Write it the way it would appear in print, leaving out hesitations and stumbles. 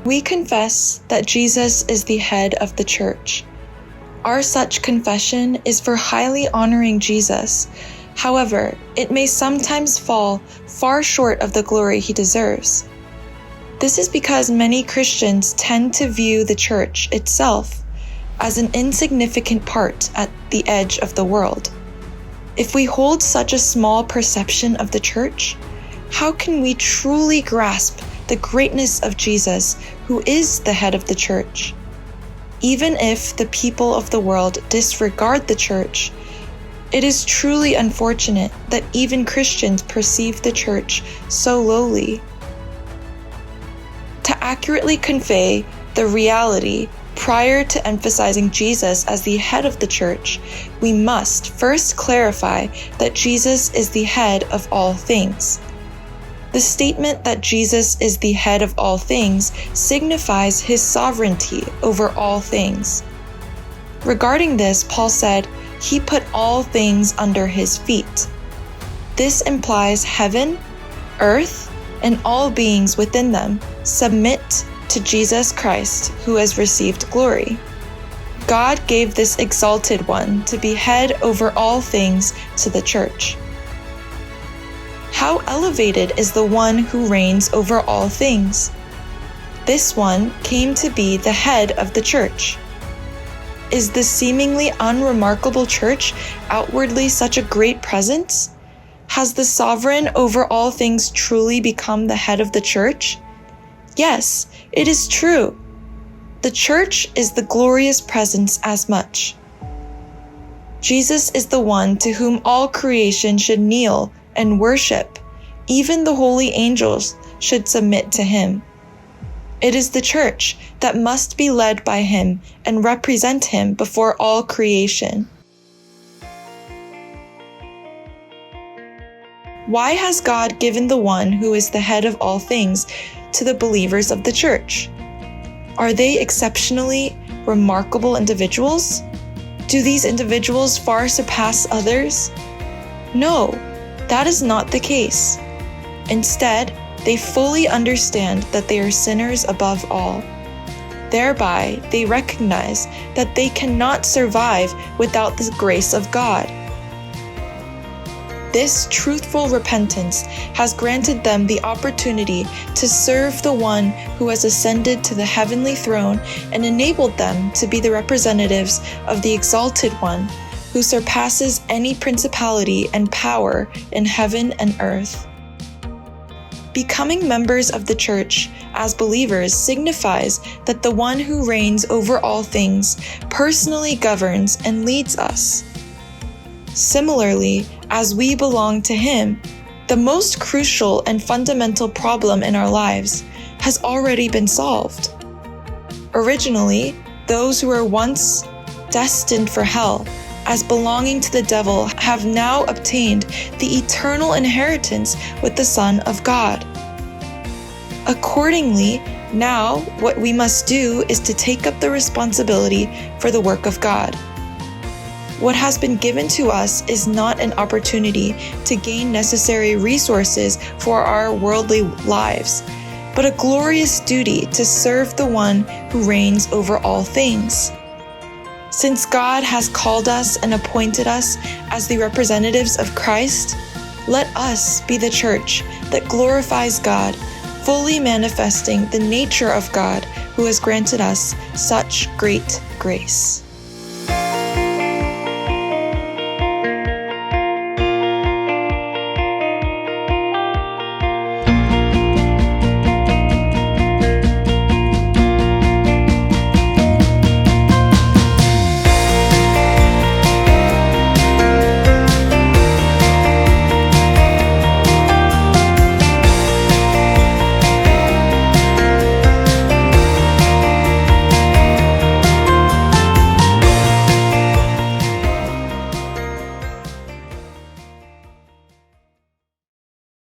We confess that Jesus is the head of the church. Our such confession is for highly honoring Jesus. However, it may sometimes fall far short of the glory he deserves. This is because many Christians tend to view the church itself as an insignificant part at the edge of the world. If we hold such a small perception of the church, how can we truly grasp the greatness of Jesus, who is the head of the church? Even if the people of the world disregard the church, it is truly unfortunate that even Christians perceive the church so lowly. To accurately convey the reality prior to emphasizing Jesus as the head of the church, we must first clarify that Jesus is the head of all things. The statement that Jesus is the head of all things signifies his sovereignty over all things. Regarding this, Paul said, "He put all things under his feet." This implies heaven, earth, and all beings within them submit to Jesus Christ, who has received glory. God gave this exalted one to be head over all things to the church. How elevated is the one who reigns over all things? This one came to be the head of the church. Is the seemingly unremarkable church outwardly such a great presence? Has the sovereign over all things truly become the head of the church? Yes, it is true. The church is the glorious presence as much. Jesus is the one to whom all creation should kneel and worship. Even the holy angels should submit to him. It is the church that must be led by him and represent him before all creation. Why has God given the one who is the head of all things to the believers of the church? Are they exceptionally remarkable individuals? Do these individuals far surpass others? No, that is not the case. Instead, they fully understand that they are sinners above all. Thereby, they recognize that they cannot survive without the grace of God. This truthful repentance has granted them the opportunity to serve the one who has ascended to the heavenly throne and enabled them to be the representatives of the exalted one who surpasses any principality and power in heaven and earth. Becoming members of the church as believers signifies that the one who reigns over all things personally governs and leads us. Similarly, as we belong to him, the most crucial and fundamental problem in our lives has already been solved. Originally, those who were once destined for hell as belonging to the devil have now obtained the eternal inheritance with the Son of God. Accordingly, now what we must do is to take up the responsibility for the work of God. What has been given to us is not an opportunity to gain necessary resources for our worldly lives, but a glorious duty to serve the one who reigns over all things. Since God has called us and appointed us as the representatives of Christ, let us be the church that glorifies God, fully manifesting the nature of God who has granted us such great grace.